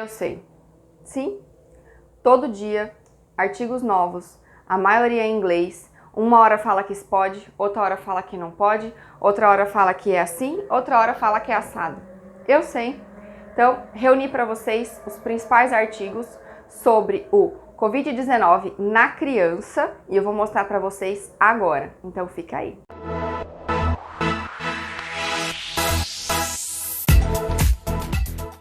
Eu sei. Sim, todo dia, artigos novos, a maioria em inglês. Uma hora fala que isso pode, outra hora fala que não pode, outra hora fala que é assim, outra hora fala que é assado. Eu sei. Então, reuni para vocês os principais artigos sobre o Covid-19 na criança e eu vou mostrar para vocês agora. Então, fica aí.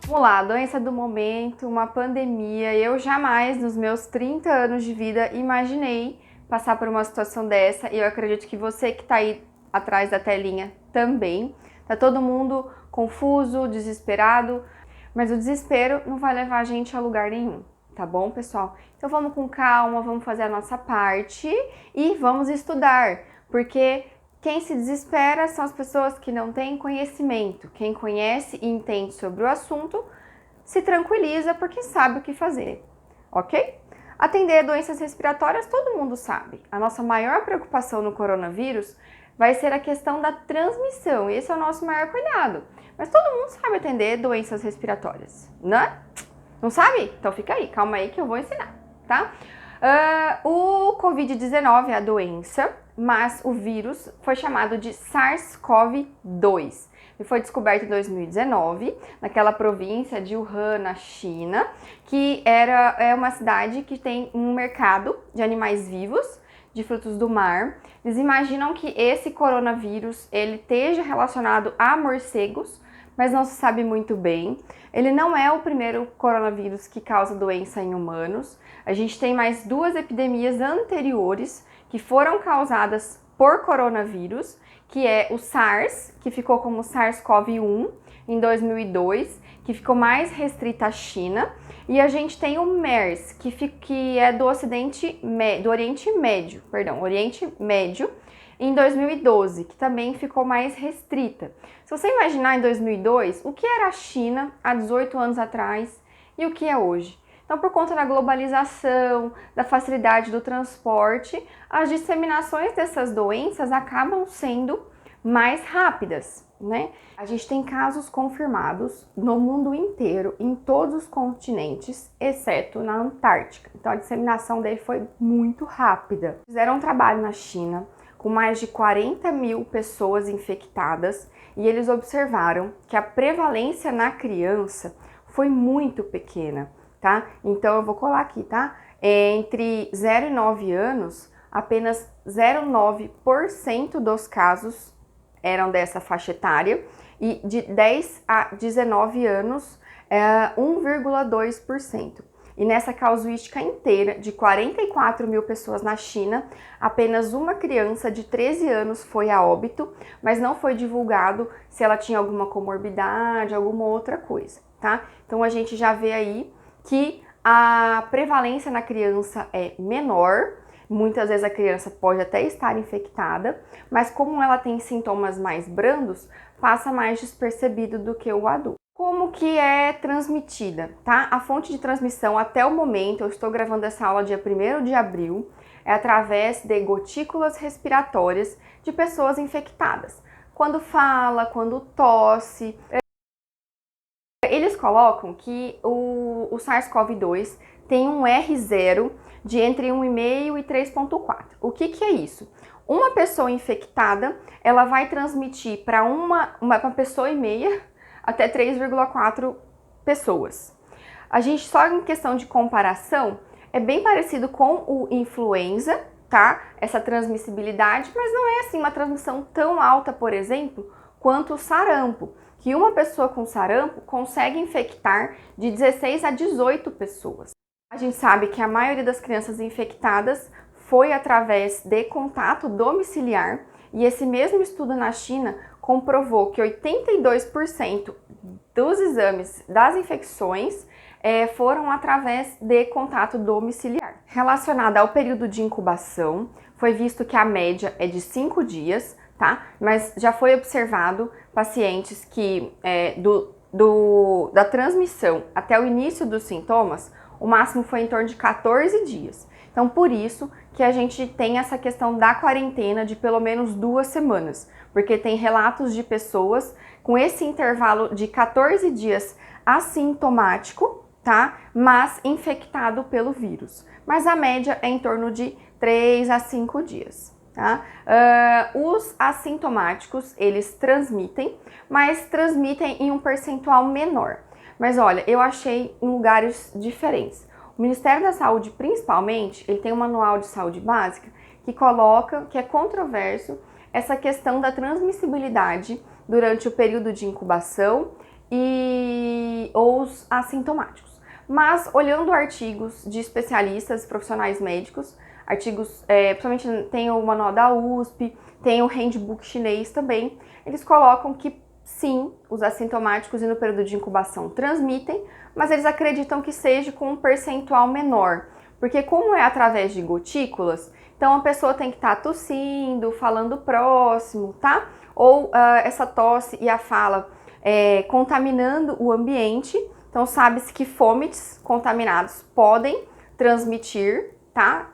Vamos lá, a doença do momento, uma pandemia. Eu jamais, nos meus 30 anos de vida, imaginei passar por uma situação dessa. E eu acredito que você que tá aí atrás da telinha também. Tá todo mundo confuso, desesperado. Mas o desespero não vai levar a gente a lugar nenhum, tá bom, pessoal? Então vamos com calma, vamos fazer a nossa parte e vamos estudar. Porque quem se desespera são as pessoas que não têm conhecimento. Quem conhece e entende sobre o assunto se tranquiliza porque sabe o que fazer, ok? Atender doenças respiratórias todo mundo sabe. A nossa maior preocupação no coronavírus vai ser a questão da transmissão. Esse é o nosso maior cuidado. Mas todo mundo sabe atender doenças respiratórias, né? Não sabe? Então fica aí, calma aí que eu vou ensinar, tá? O Covid-19 é a doença, mas o vírus foi chamado de SARS-CoV-2 e foi descoberto em 2019 naquela província de Wuhan, na China, que é uma cidade que tem um mercado de animais vivos, de frutos do mar. Eles imaginam que esse coronavírus ele esteja relacionado a morcegos, mas não se sabe muito bem. Ele não é o primeiro coronavírus que causa doença em humanos. A gente tem mais duas epidemias anteriores que foram causadas por coronavírus, que é o SARS, que ficou como SARS-CoV-1 em 2002, que ficou mais restrita à China, e a gente tem o MERS, que é do Oriente Médio, em 2012, que também ficou mais restrita. Se você imaginar em 2002, o que era a China há 18 anos atrás e o que é hoje? Então, por conta da globalização, da facilidade do transporte, as disseminações dessas doenças acabam sendo mais rápidas, né? A gente tem casos confirmados no mundo inteiro, em todos os continentes, exceto na Antártica. Então, a disseminação dele foi muito rápida. Fizeram um trabalho na China com mais de 40 mil pessoas infectadas e eles observaram que a prevalência na criança foi muito pequena, tá? Então eu vou colar aqui, tá? Entre 0 e 9 anos, apenas 0,9% dos casos eram dessa faixa etária e de 10 a 19 anos, 1,2%. E nessa casuística inteira, de 44 mil pessoas na China, apenas uma criança de 13 anos foi a óbito, mas não foi divulgado se ela tinha alguma comorbidade, alguma outra coisa, tá? Então a gente já vê aí que a prevalência na criança é menor, muitas vezes a criança pode até estar infectada, mas como ela tem sintomas mais brandos, passa mais despercebido do que o adulto. Como que é transmitida, tá? A fonte de transmissão até o momento, eu estou gravando essa aula dia 1º de abril, é através de gotículas respiratórias de pessoas infectadas. Quando fala, quando tosse. Eles colocam que o SARS-CoV-2 tem um R0 de entre 1,5 e 3,4. O que é isso? Uma pessoa infectada, ela vai transmitir para uma pessoa e meia até 3,4 pessoas. A gente, só em questão de comparação, é bem parecido com o influenza, tá? Essa transmissibilidade, mas não é assim uma transmissão tão alta, por exemplo, quanto o sarampo, que uma pessoa com sarampo consegue infectar de 16 a 18 pessoas. A gente sabe que a maioria das crianças infectadas foi através de contato domiciliar, e esse mesmo estudo na China comprovou que 82% dos exames das infecções foram através de contato domiciliar. Relacionada ao período de incubação, foi visto que a média é de 5 dias, tá? Mas já foi observado pacientes que da transmissão até o início dos sintomas, o máximo foi em torno de 14 dias. Então, por isso que a gente tem essa questão da quarentena de pelo menos 2 semanas, porque tem relatos de pessoas com esse intervalo de 14 dias assintomático, tá? Mas infectado pelo vírus. Mas a média é em torno de 3 a 5 dias. Tá? Os assintomáticos, eles transmitem, mas transmitem em um percentual menor. Mas olha, eu achei em lugares diferentes. O Ministério da Saúde, principalmente, ele tem um manual de saúde básica que coloca, que é controverso, essa questão da transmissibilidade durante o período de incubação e os assintomáticos. Mas olhando artigos de especialistas, profissionais médicos, artigos, principalmente tem o manual da USP, tem o handbook chinês também, eles colocam que sim, os assintomáticos e no período de incubação transmitem, mas eles acreditam que seja com um percentual menor, porque como é através de gotículas, então a pessoa tem que estar tossindo, falando próximo, tá? Ou essa tosse e a fala contaminando o ambiente, então sabe-se que fomites contaminados podem transmitir, tá?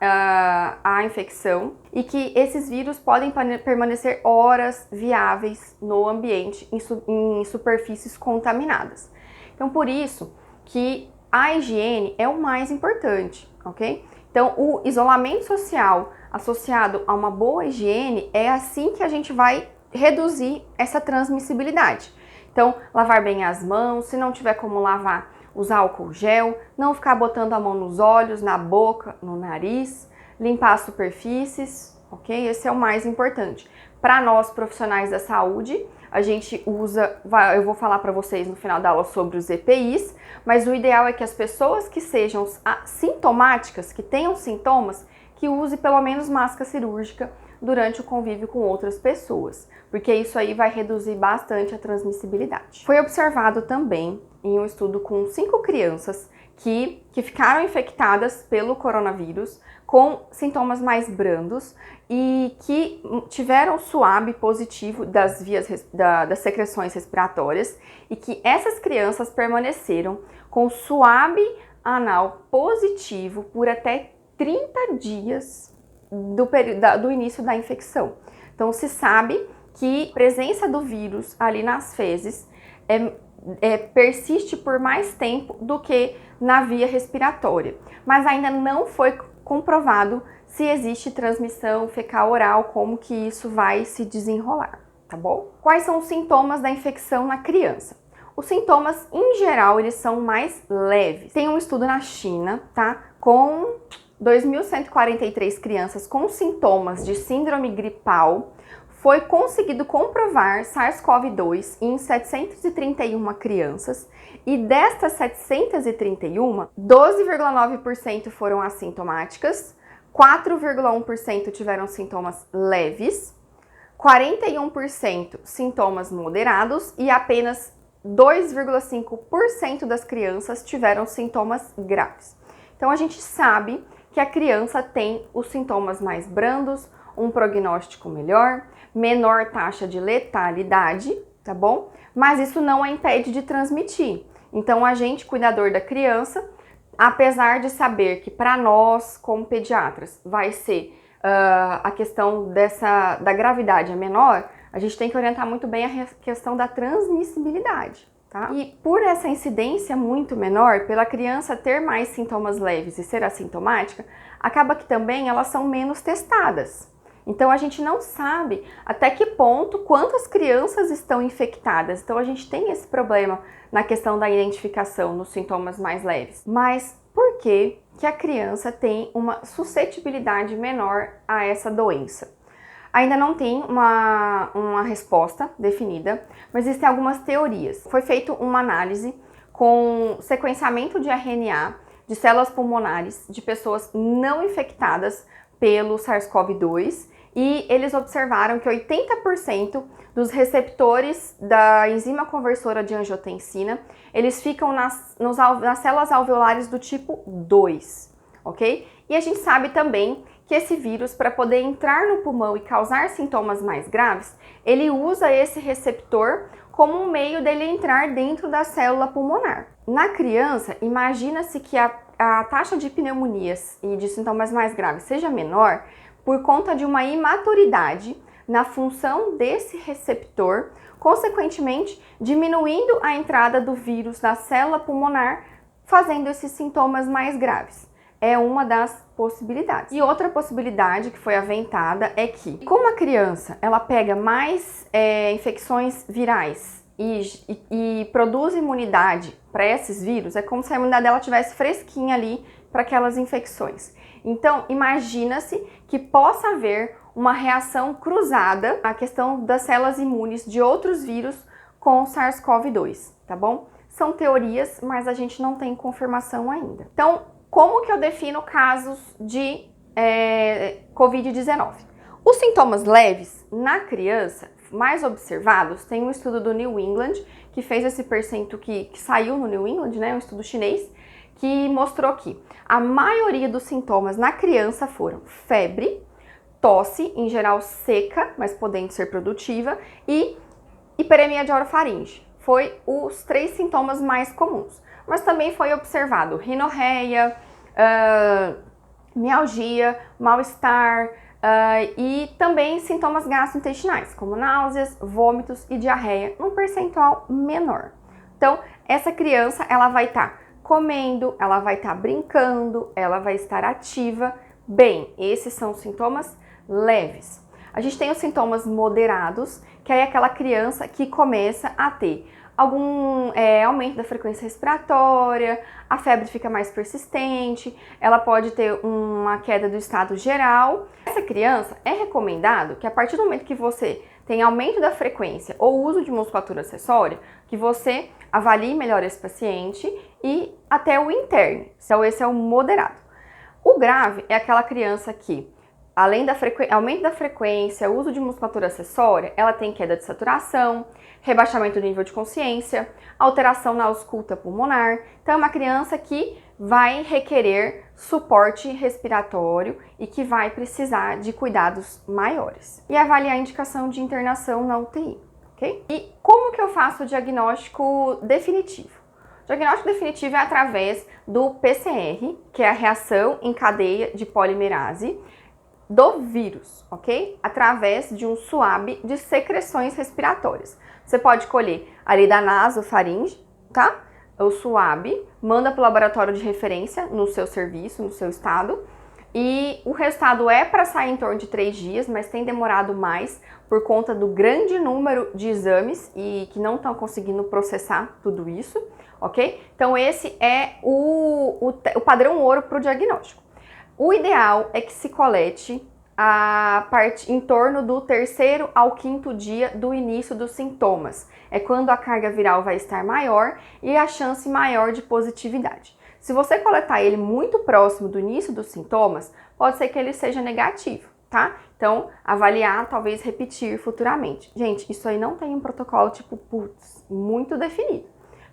A infecção e que esses vírus podem permanecer horas viáveis no ambiente, em superfícies contaminadas. Então, por isso que a higiene é o mais importante, ok? Então, o isolamento social associado a uma boa higiene é assim que a gente vai reduzir essa transmissibilidade. Então, lavar bem as mãos, se não tiver como lavar, usar álcool gel, não ficar botando a mão nos olhos, na boca, no nariz, limpar as superfícies, ok? Esse é o mais importante. Para nós, profissionais da saúde, a gente usa, eu vou falar para vocês no final da aula sobre os EPIs, mas o ideal é que as pessoas que sejam sintomáticas, que tenham sintomas, que use pelo menos máscara cirúrgica durante o convívio com outras pessoas, porque isso aí vai reduzir bastante a transmissibilidade. Foi observado também em um estudo com 5 crianças que ficaram infectadas pelo coronavírus com sintomas mais brandos e que tiveram SWAB positivo das das secreções respiratórias e que essas crianças permaneceram com SWAB anal positivo por até 30 dias do início da infecção. Então se sabe que a presença do vírus ali nas fezes persiste por mais tempo do que na via respiratória, mas ainda não foi comprovado se existe transmissão fecal-oral, como que isso vai se desenrolar, tá bom? Quais são os sintomas da infecção na criança? Os sintomas, em geral, eles são mais leves. Tem um estudo na China, tá? Com 2.143 crianças com sintomas de síndrome gripal, foi conseguido comprovar SARS-CoV-2 em 731 crianças e destas 731, 12,9% foram assintomáticas, 4,1% tiveram sintomas leves, 41% sintomas moderados e apenas 2,5% das crianças tiveram sintomas graves. Então a gente sabe que a criança tem os sintomas mais brandos, um prognóstico melhor, menor taxa de letalidade, tá bom? Mas isso não a impede de transmitir. Então, a gente, cuidador da criança, apesar de saber que para nós, como pediatras, vai ser a questão da gravidade é menor, a gente tem que orientar muito bem a questão da transmissibilidade, tá? E por essa incidência muito menor, pela criança ter mais sintomas leves e ser assintomática, acaba que também elas são menos testadas. Então, a gente não sabe até que ponto, quantas crianças estão infectadas. Então, a gente tem esse problema na questão da identificação nos sintomas mais leves. Mas por que a criança tem uma suscetibilidade menor a essa doença? Ainda não tem uma resposta definida, mas existem algumas teorias. Foi feita uma análise com sequenciamento de RNA de células pulmonares de pessoas não infectadas pelo SARS-CoV-2 e eles observaram que 80% dos receptores da enzima conversora de angiotensina, eles ficam nas células alveolares do tipo 2, ok? E a gente sabe também que esse vírus, para poder entrar no pulmão e causar sintomas mais graves, ele usa esse receptor como um meio dele entrar dentro da célula pulmonar. Na criança, imagina-se que a taxa de pneumonias e de sintomas mais graves seja menor por conta de uma imaturidade na função desse receptor, consequentemente diminuindo a entrada do vírus na célula pulmonar, fazendo esses sintomas mais graves. É uma das possibilidades. E outra possibilidade que foi aventada é que, como a criança ela pega mais infecções virais e produz imunidade para esses vírus, é como se a imunidade dela estivesse fresquinha ali para aquelas infecções. Então, imagina-se que possa haver uma reação cruzada à questão das células imunes de outros vírus com o SARS-CoV-2, tá bom? São teorias, mas a gente não tem confirmação ainda. Então, como que eu defino casos de Covid-19? Os sintomas leves na criança, mais observados, tem um estudo do New England, que fez esse percentual que saiu no New England, né, um estudo chinês, que mostrou que a maioria dos sintomas na criança foram febre, tosse, em geral seca, mas podendo ser produtiva, e hiperemia de orofaringe. Foi os 3 sintomas mais comuns. Mas também foi observado rinorreia, mialgia, mal-estar e também sintomas gastrointestinais, como náuseas, vômitos e diarreia, num percentual menor. Então, essa criança ela vai estar comendo, ela vai estar brincando, ela vai estar ativa. Bem, esses são os sintomas leves. A gente tem os sintomas moderados, que é aquela criança que começa a ter algum aumento da frequência respiratória, a febre fica mais persistente, ela pode ter uma queda do estado geral. Essa criança é recomendado que a partir do momento que você tem aumento da frequência ou uso de musculatura acessória, que você avalie melhor esse paciente e até o interne. Então esse é o moderado. O grave é aquela criança que, além do aumento da frequência, uso de musculatura acessória, ela tem queda de saturação, rebaixamento do nível de consciência, alteração na ausculta pulmonar. Então é uma criança que vai requerer suporte respiratório e que vai precisar de cuidados maiores. E avaliar a indicação de internação na UTI, ok? E como que eu faço o diagnóstico definitivo? O diagnóstico definitivo é através do PCR, que é a reação em cadeia de polimerase, do vírus, ok? Através de um swab de secreções respiratórias. Você pode colher ali da nasofaringe, tá? O swab, manda para o laboratório de referência no seu serviço, no seu estado, e o resultado é para sair em torno de 3 dias, mas tem demorado mais por conta do grande número de exames e que não estão conseguindo processar tudo isso, ok? Então esse é o padrão ouro para o diagnóstico. O ideal é que se colete a parte em torno do 3º ao 5º dia do início dos sintomas. É quando a carga viral vai estar maior e a chance maior de positividade. Se você coletar ele muito próximo do início dos sintomas, pode ser que ele seja negativo, tá? Então, avaliar, talvez repetir futuramente. Gente, isso aí não tem um protocolo tipo, putz, muito definido.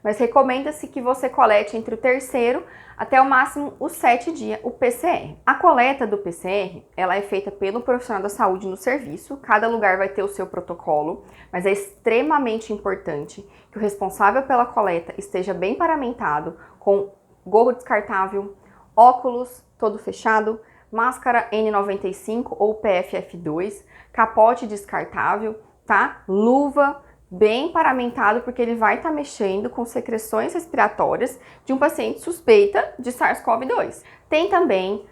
Mas recomenda-se que você colete entre o 3º até o máximo os 7 dias o PCR. A coleta do PCR, ela é feita pelo profissional da saúde no serviço, cada lugar vai ter o seu protocolo, mas é extremamente importante que o responsável pela coleta esteja bem paramentado, com gorro descartável, óculos todo fechado, máscara N95 ou PFF2, capote descartável, tá? Luva, bem paramentado, porque ele vai estar mexendo com secreções respiratórias de um paciente suspeita de SARS-CoV-2. Tem também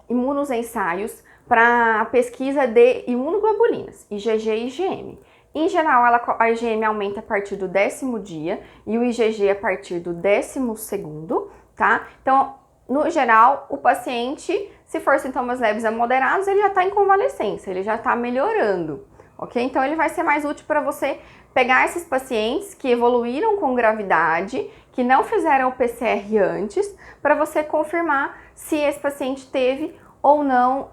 imunoensaios para a pesquisa de imunoglobulinas, IgG e IgM. Em geral, a IgM aumenta a partir do 10º dia e o IgG a partir do 12º, tá? Então, no geral, o paciente, se for sintomas leves a moderados, ele já está em convalescência, ele já está melhorando. Ok? Então ele vai ser mais útil para você pegar esses pacientes que evoluíram com gravidade, que não fizeram o PCR antes, para você confirmar se esse paciente teve ou não,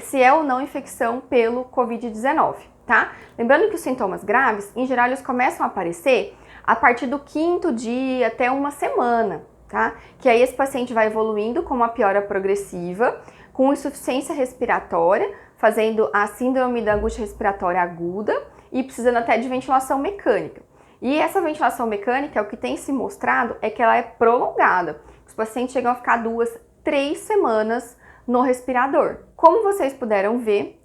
se é ou não infecção pelo Covid-19, tá? Lembrando que os sintomas graves, em geral, eles começam a aparecer a partir do 5º dia até uma semana, tá? Que aí esse paciente vai evoluindo com uma piora progressiva, com insuficiência respiratória, fazendo a síndrome da angústia respiratória aguda e precisando até de ventilação mecânica. E essa ventilação mecânica, o que tem se mostrado é que ela é prolongada. Os pacientes chegam a ficar 2, 3 semanas no respirador. Como vocês puderam ver,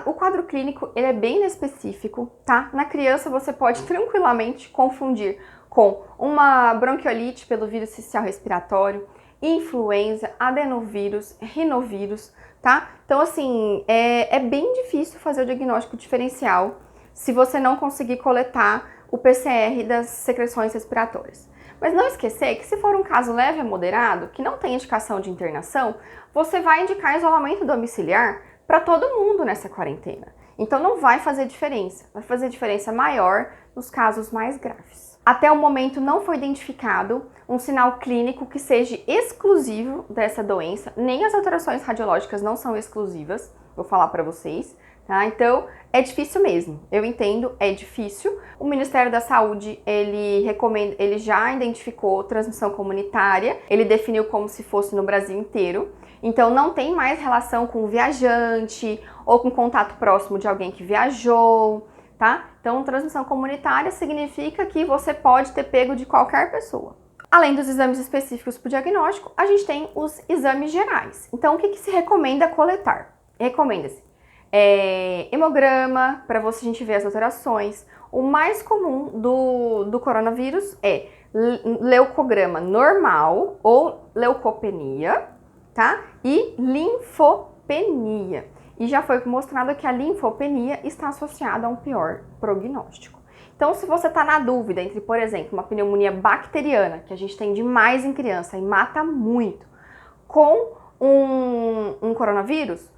O quadro clínico, ele é bem inespecífico, tá? Na criança, você pode tranquilamente confundir com uma bronquiolite pelo vírus sincicial respiratório, influenza, adenovírus, rinovírus, tá? Então, assim, é bem difícil fazer o diagnóstico diferencial se você não conseguir coletar o PCR das secreções respiratórias. Mas não esquecer que se for um caso leve a moderado, que não tem indicação de internação, você vai indicar isolamento domiciliar para todo mundo nessa quarentena. Então não vai fazer diferença, vai fazer diferença maior nos casos mais graves. Até o momento não foi identificado um sinal clínico que seja exclusivo dessa doença, nem as alterações radiológicas não são exclusivas, vou falar para vocês, tá? Então é difícil mesmo, eu entendo, é difícil. O Ministério da Saúde, ele já identificou transmissão comunitária, ele definiu como se fosse no Brasil inteiro. Então não tem mais relação com o viajante ou com contato próximo de alguém que viajou, tá? Então transmissão comunitária significa que você pode ter pego de qualquer pessoa. Além dos exames específicos para o diagnóstico, a gente tem os exames gerais. Então o que se recomenda coletar? Recomenda-se hemograma, para a gente ver as alterações. O mais comum do coronavírus é leucograma normal ou leucopenia, tá? E linfopenia. E já foi mostrado que a linfopenia está associada a um pior prognóstico. Então, se você está na dúvida entre, por exemplo, uma pneumonia bacteriana, que a gente tem demais em criança e mata muito, com um coronavírus,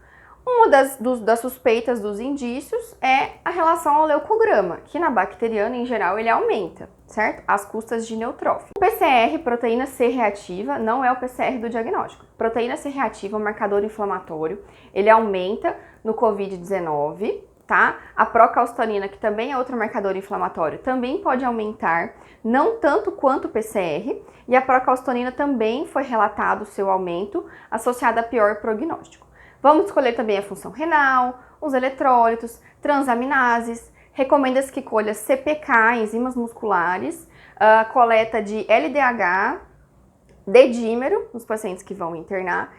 uma das suspeitas dos indícios é a relação ao leucograma, que na bacteriana, em geral, ele aumenta, certo? Às custas de neutrófilo. O PCR, proteína C reativa, não é o PCR do diagnóstico. Proteína C reativa é um marcador inflamatório, ele aumenta no Covid-19, tá? A procalcitonina, que também é outro marcador inflamatório, também pode aumentar, não tanto quanto o PCR, e a procalcitonina também foi relatado o seu aumento, associado a pior prognóstico. Vamos escolher também a função renal, os eletrólitos, transaminases, recomenda-se que colha CPK, enzimas musculares, coleta de LDH, D-dímero, nos pacientes que vão internar.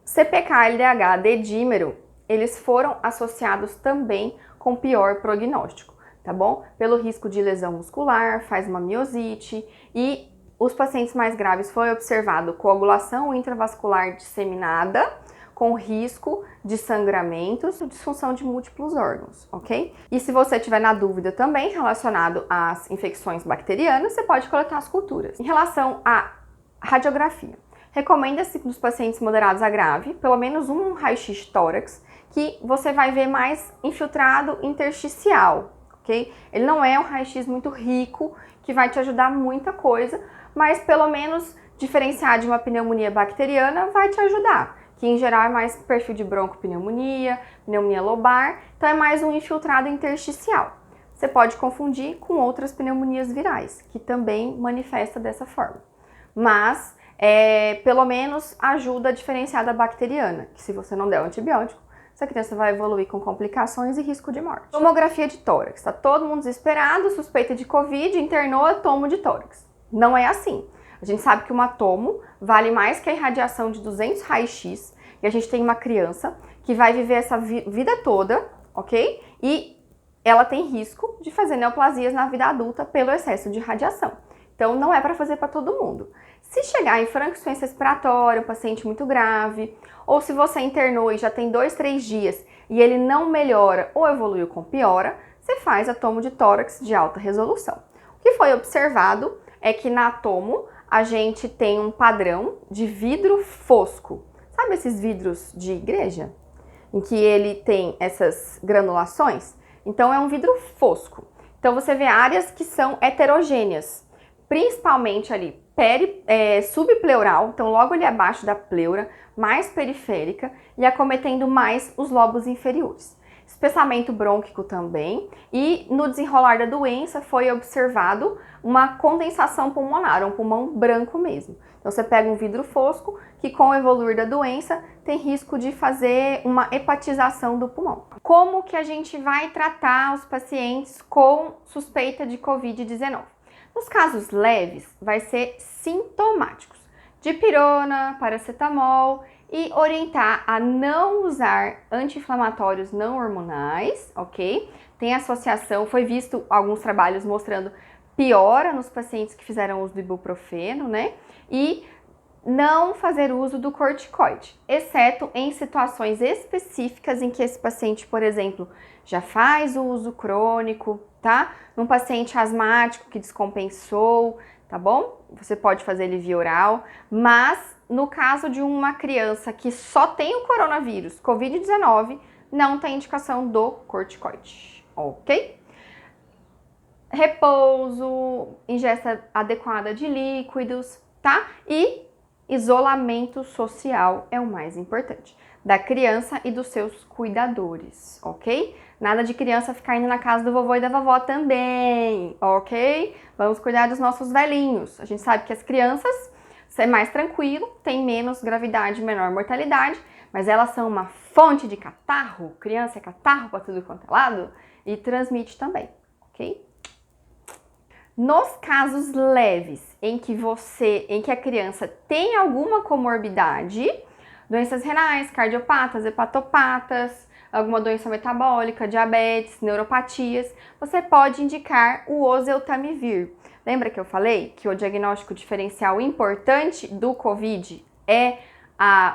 CPK, LDH, D-dímero, eles foram associados também com pior prognóstico, tá bom? Pelo risco de lesão muscular, faz uma miosite e os pacientes mais graves foi observado coagulação intravascular disseminada, com risco de sangramentos e disfunção de múltiplos órgãos, ok? E se você tiver na dúvida também relacionado às infecções bacterianas, você pode coletar as culturas. Em relação à radiografia, recomenda-se nos pacientes moderados a grave, pelo menos um raio-x de tórax, que você vai ver mais infiltrado intersticial, ok? Ele não é um raio-x muito rico, que vai te ajudar muita coisa, mas pelo menos diferenciar de uma pneumonia bacteriana vai te ajudar, que em geral é mais perfil de broncopneumonia, pneumonia lobar, então é mais um infiltrado intersticial. Você pode confundir com outras pneumonias virais, que também manifesta dessa forma. Mas, pelo menos ajuda a diferenciar da bacteriana, que se você não der o antibiótico, essa criança vai evoluir com complicações e risco de morte. Tomografia de tórax. Está todo mundo desesperado, suspeita de Covid, internou, tomo de tórax. Não é assim. A gente sabe que uma tomo vale mais que a irradiação de 200 raios-x e a gente tem uma criança que vai viver essa vida toda, ok? E ela tem risco de fazer neoplasias na vida adulta pelo excesso de radiação. Então não é para fazer para todo mundo. Se chegar em franco-insuficiência respiratória, um paciente muito grave, ou se você internou e já tem 2, 3 dias e ele não melhora ou evoluiu com piora, você faz a tomo de tórax de alta resolução. O que foi observado é que na tomo a gente tem um padrão de vidro fosco. Sabe esses vidros de igreja? Em que ele tem essas granulações? Então é um vidro fosco. Então você vê áreas que são heterogêneas, principalmente ali subpleural, então logo ali abaixo da pleura, mais periférica e acometendo mais os lobos inferiores. Espessamento brônquico também, e no desenrolar da doença foi observado uma condensação pulmonar, um pulmão branco mesmo. Então você pega um vidro fosco que com o evoluir da doença tem risco de fazer uma hepatização do pulmão. Como que a gente vai tratar os pacientes com suspeita de Covid-19? Nos casos leves, vai ser sintomáticos. Dipirona, paracetamol e orientar a não usar anti-inflamatórios não hormonais, ok? Tem associação, foi visto alguns trabalhos mostrando piora nos pacientes que fizeram uso do ibuprofeno, né? E não fazer uso do corticoide, exceto em situações específicas em que esse paciente, por exemplo, já faz o uso crônico, tá? Num paciente asmático que descompensou, tá bom? Você pode fazer ele via oral, mas no caso de uma criança que só tem o coronavírus, Covid-19, não tem indicação do corticoide, ok? Repouso, ingesta adequada de líquidos, tá? E isolamento social é o mais importante, da criança e dos seus cuidadores, ok? Nada de criança ficar indo na casa do vovô e da vovó também, ok? Vamos cuidar dos nossos velhinhos. A gente sabe que as crianças é mais tranquilo, tem menos gravidade, menor mortalidade, mas elas são uma fonte de catarro, criança é catarro para tudo quanto é lado, e transmite também, ok? Nos casos leves em que a criança tem alguma comorbidade, doenças renais, cardiopatas, hepatopatas, alguma doença metabólica, diabetes, neuropatias, você pode indicar o oseltamivir. Lembra que eu falei que o diagnóstico diferencial importante do COVID é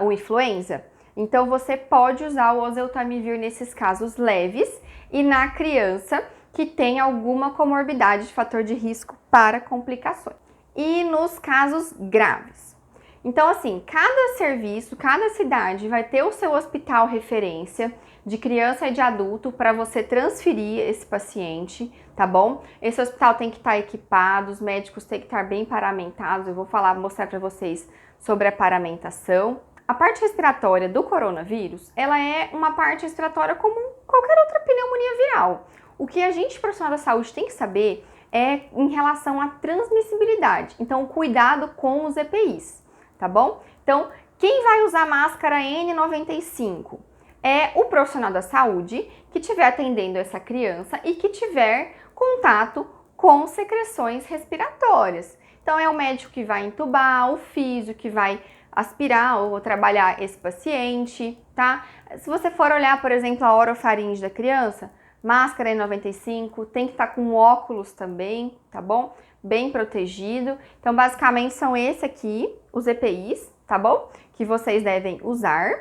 o influenza? Então você pode usar o oseltamivir nesses casos leves e na criança que tem alguma comorbidade de fator de risco para complicações. E nos casos graves. Então, assim, cada serviço, cada cidade vai ter o seu hospital referência de criança e de adulto para você transferir esse paciente, tá bom? Esse hospital tem que estar equipado, os médicos têm que estar bem paramentados. Eu vou mostrar para vocês sobre a paramentação. A parte respiratória do coronavírus, ela é uma parte respiratória como qualquer outra pneumonia viral. O que a gente, profissional da saúde, tem que saber é em relação à transmissibilidade. Então, cuidado com os EPIs, tá bom? Então, quem vai usar máscara N95 é o profissional da saúde que estiver atendendo essa criança e que tiver contato com secreções respiratórias. Então, é o médico que vai entubar, o físio que vai aspirar ou trabalhar esse paciente, tá? Se você for olhar, por exemplo, a orofaringe da criança, máscara N95, tem que estar com óculos também, tá bom? Bem protegido. Então, basicamente, são esses aqui, os EPIs, tá bom? Que vocês devem usar,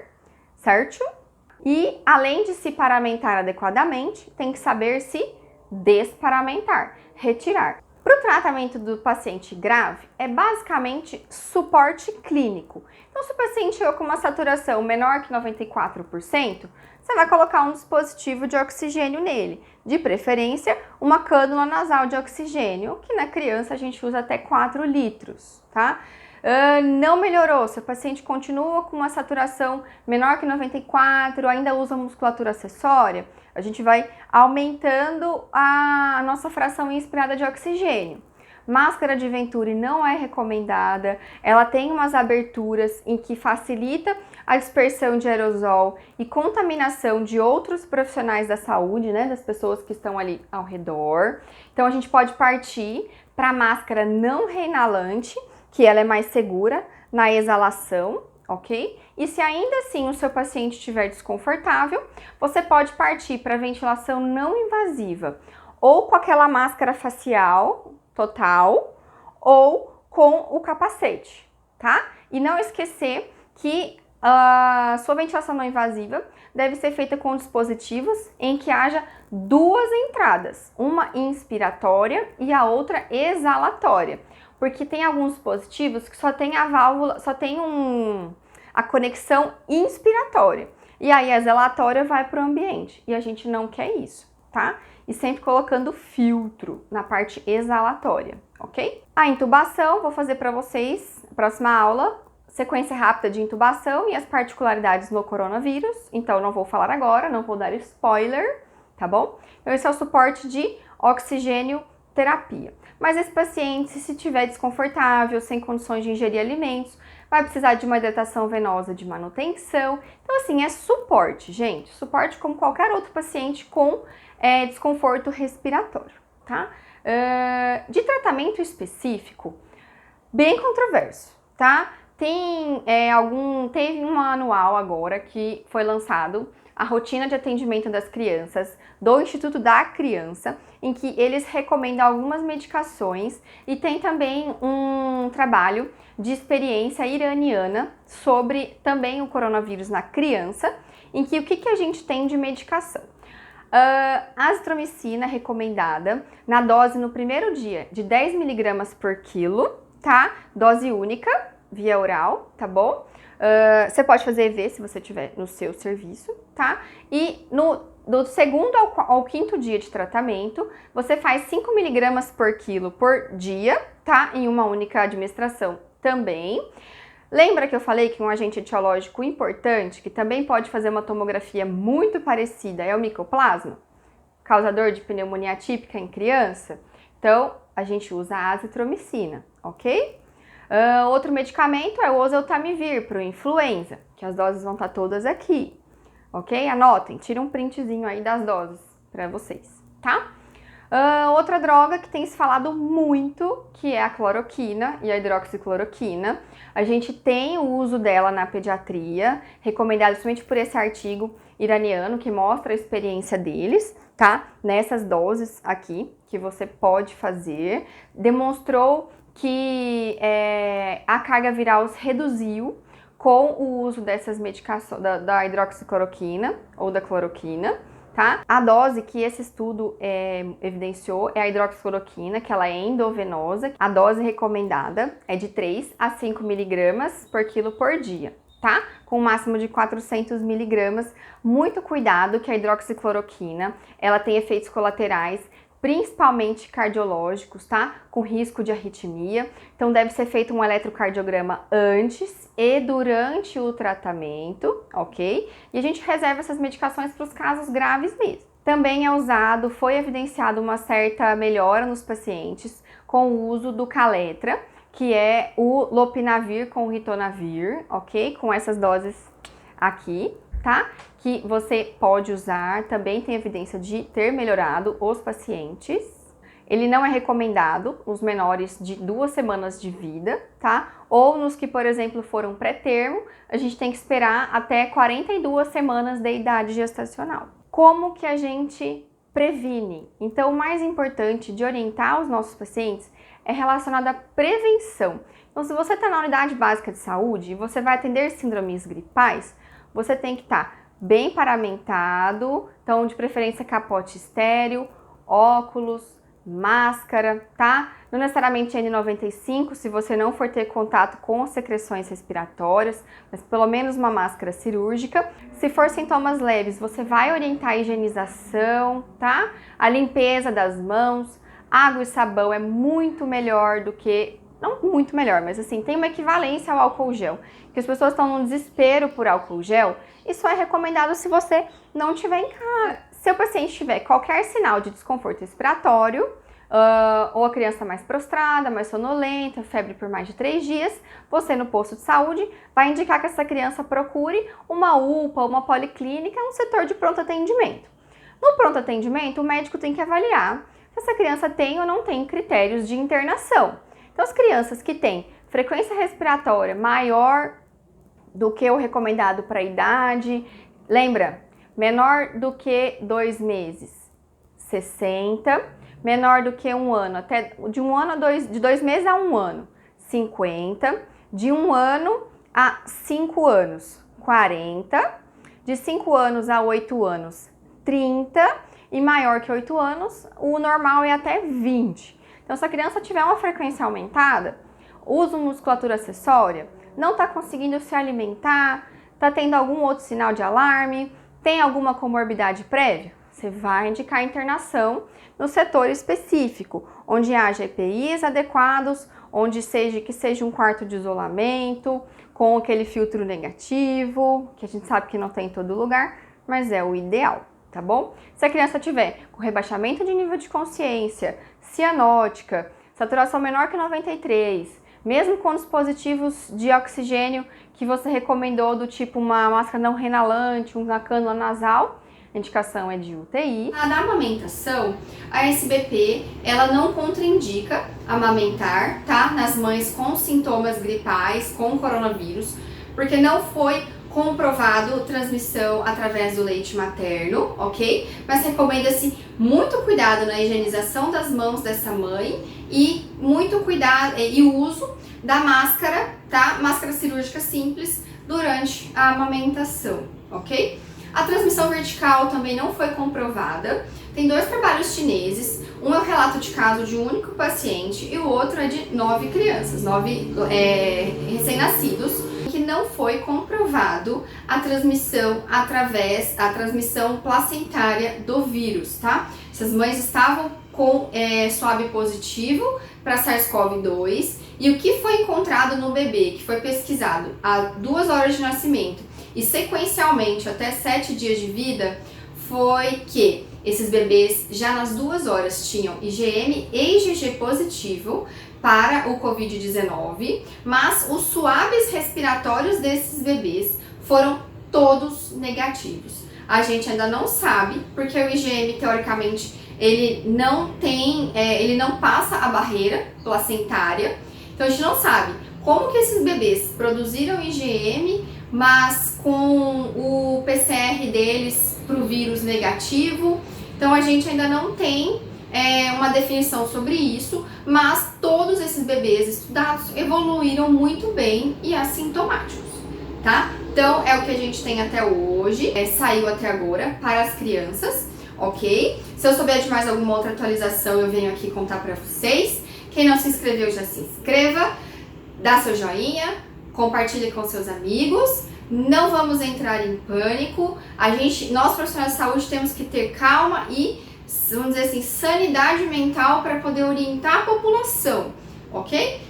certo? E, além de se paramentar adequadamente, tem que saber se desparamentar, retirar. Para o tratamento do paciente grave, é basicamente suporte clínico. Então, se o paciente chegou com uma saturação menor que 94%, você vai colocar um dispositivo de oxigênio nele. De preferência, uma cânula nasal de oxigênio, que na criança a gente usa até 4 litros, tá? Não melhorou, se o paciente continua com uma saturação menor que 94, ainda usa musculatura acessória, a gente vai aumentando a nossa fração inspirada de oxigênio. Máscara de Venturi não é recomendada, ela tem umas aberturas em que facilita a dispersão de aerosol e contaminação de outros profissionais da saúde, né, das pessoas que estão ali ao redor. Então a gente pode partir para a máscara não reinalante, que ela é mais segura na exalação, ok? E se ainda assim o seu paciente estiver desconfortável, você pode partir para ventilação não invasiva, ou com aquela máscara facial total, ou com o capacete, tá? E não esquecer que a sua ventilação não invasiva deve ser feita com dispositivos em que haja duas entradas, uma inspiratória e a outra exalatória. Porque tem alguns dispositivos que só tem a válvula, só tem a conexão inspiratória. E aí a exalatória vai para o ambiente. E a gente não quer isso, tá? E sempre colocando filtro na parte exalatória, ok? A intubação, vou fazer para vocês, próxima aula, sequência rápida de intubação e as particularidades no coronavírus. Então não vou falar agora, não vou dar spoiler, tá bom? Então esse é o suporte de oxigênio terapia. Mas esse paciente, se estiver desconfortável, sem condições de ingerir alimentos, vai precisar de uma hidratação venosa de manutenção. Então, assim, é suporte, gente. Suporte como qualquer outro paciente com desconforto respiratório, tá? De tratamento específico, bem controverso, tá? Teve um manual agora que foi lançado, a rotina de atendimento das crianças, do Instituto da Criança, em que eles recomendam algumas medicações e tem também um trabalho de experiência iraniana sobre também o coronavírus na criança, em que o que a gente tem de medicação? Azitromicina recomendada na dose no primeiro dia de 10 mg por quilo, tá? Dose única, via oral, tá bom? Você pode fazer EV se você tiver no seu serviço, tá? E do segundo ao quinto dia de tratamento, você faz 5 mg por quilo por dia, tá? Em uma única administração também. Lembra que eu falei que um agente etiológico importante, que também pode fazer uma tomografia muito parecida, é o micoplasma? Causador de pneumonia atípica em criança? Então, a gente usa a azitromicina, ok? Outro medicamento é o oseltamivir para o influenza, que as doses vão estar todas aqui, ok? Anotem, tira um printzinho aí das doses para vocês, tá? Outra droga que tem se falado muito, que é a cloroquina e a hidroxicloroquina. A gente tem o uso dela na pediatria, recomendado somente por esse artigo iraniano que mostra a experiência deles, tá? Nessas doses aqui que você pode fazer. Demonstrou que a carga viral se reduziu com o uso dessas medicações, da hidroxicloroquina ou da cloroquina, tá? A dose que esse estudo evidenciou é a hidroxicloroquina, que ela é endovenosa. A dose recomendada é de 3 a 5 mg por quilo por dia, tá? Com um máximo de 400 mg. Muito cuidado que a hidroxicloroquina, ela tem efeitos colaterais, principalmente cardiológicos, tá? Com risco de arritmia. Então deve ser feito um eletrocardiograma antes e durante o tratamento, ok? E a gente reserva essas medicações para os casos graves mesmo. Também foi evidenciado uma certa melhora nos pacientes com o uso do Kaletra, que é o lopinavir com ritonavir, ok? Com essas doses aqui, tá? Que você pode usar, também tem evidência de ter melhorado os pacientes. Ele não é recomendado nos menores de 2 semanas de vida, tá? Ou nos que, por exemplo, foram pré-termo, a gente tem que esperar até 42 semanas de idade gestacional. Como que a gente previne? Então, o mais importante de orientar os nossos pacientes é relacionado à prevenção. Então, se você está na unidade básica de saúde e você vai atender síndromes gripais, você tem que estar bem paramentado, então de preferência capote estéreo, óculos, máscara, tá? Não necessariamente N95 se você não for ter contato com secreções respiratórias, mas pelo menos uma máscara cirúrgica. Se for sintomas leves, você vai orientar a higienização, tá? A limpeza das mãos, água e sabão é muito melhor do que... Não muito melhor, mas assim, tem uma equivalência ao álcool gel. Que as pessoas estão num desespero por álcool gel, isso é recomendado se você não tiver em casa. Se o paciente tiver qualquer sinal de desconforto respiratório, ou a criança mais prostrada, mais sonolenta, febre por mais de 3 dias, você no posto de saúde vai indicar que essa criança procure uma UPA, uma policlínica, um setor de pronto atendimento. No pronto atendimento, o médico tem que avaliar se essa criança tem ou não tem critérios de internação. Então, as crianças que têm frequência respiratória maior do que o recomendado para a idade, lembra, menor do que 2 meses, 60, menor do que 1 ano, até de 2 meses a 1 ano, 50, de 1 ano a 5 anos, 40, de 5 anos a 8 anos, 30, e maior que 8 anos, o normal é até 20. Então, se a criança tiver uma frequência aumentada, uso musculatura acessória, não está conseguindo se alimentar, está tendo algum outro sinal de alarme, tem alguma comorbidade prévia, você vai indicar internação no setor específico, onde haja EPIs adequados, onde seja um quarto de isolamento, com aquele filtro negativo, que a gente sabe que não tem em todo lugar, mas é o ideal, tá bom? Se a criança tiver com rebaixamento de nível de consciência, cianótica, saturação menor que 93, mesmo com dispositivos de oxigênio que você recomendou do tipo uma máscara não renalante, uma cânula nasal, a a indicação é de UTI. Na amamentação, a SBP, ela não contraindica amamentar, tá? Nas mães com sintomas gripais, com coronavírus, porque não foi comprovado transmissão através do leite materno, ok? Mas recomenda-se muito cuidado na higienização das mãos dessa mãe e muito cuidado e o uso da máscara, tá? Máscara cirúrgica simples durante a amamentação, ok? A transmissão vertical também não foi comprovada. Tem 2 trabalhos chineses, um é o relato de caso de um único paciente e o outro é de 9 crianças, 9 recém-nascidos, que não foi comprovado a transmissão a transmissão placentária do vírus, tá? Essas mães estavam com swab positivo para SARS-CoV-2 e o que foi encontrado no bebê, que foi pesquisado a 2 horas de nascimento e sequencialmente até 7 dias de vida, foi que esses bebês já nas 2 horas tinham IgM e IgG positivo para o Covid-19, mas os swabs respiratórios desses bebês foram todos negativos. A gente ainda não sabe, porque o IgM, teoricamente, ele não passa a barreira placentária, então a gente não sabe como que esses bebês produziram IgM, mas com o PCR deles para o vírus negativo. Então a gente ainda não tem uma definição sobre isso, mas todos esses bebês estudados evoluíram muito bem e assintomáticos, tá? Então é o que a gente tem até hoje, saiu até agora para as crianças, ok? Se eu souber de mais alguma outra atualização, eu venho aqui contar para vocês. Quem não se inscreveu, já se inscreva, dá seu joinha, compartilhe com seus amigos. Não vamos entrar em pânico. Nós profissionais de saúde temos que ter calma e, vamos dizer assim, sanidade mental para poder orientar a população, ok?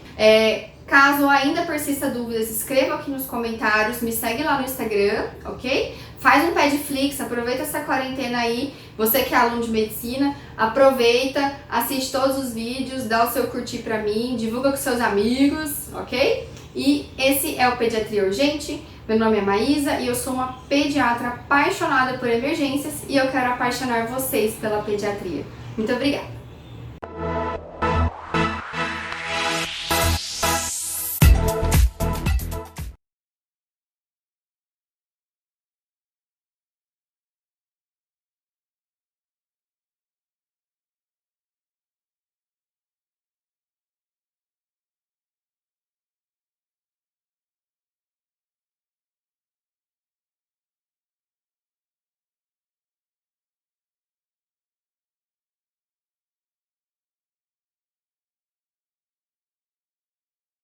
Caso ainda persista dúvidas, escreva aqui nos comentários, me segue lá no Instagram, ok? Faz um Pedflix, aproveita essa quarentena aí, você que é aluno de medicina, aproveita, assiste todos os vídeos, dá o seu curtir pra mim, divulga com seus amigos, ok? E esse é o Pediatria Urgente. Meu nome é Maísa e eu sou uma pediatra apaixonada por emergências e eu quero apaixonar vocês pela pediatria. Muito obrigada!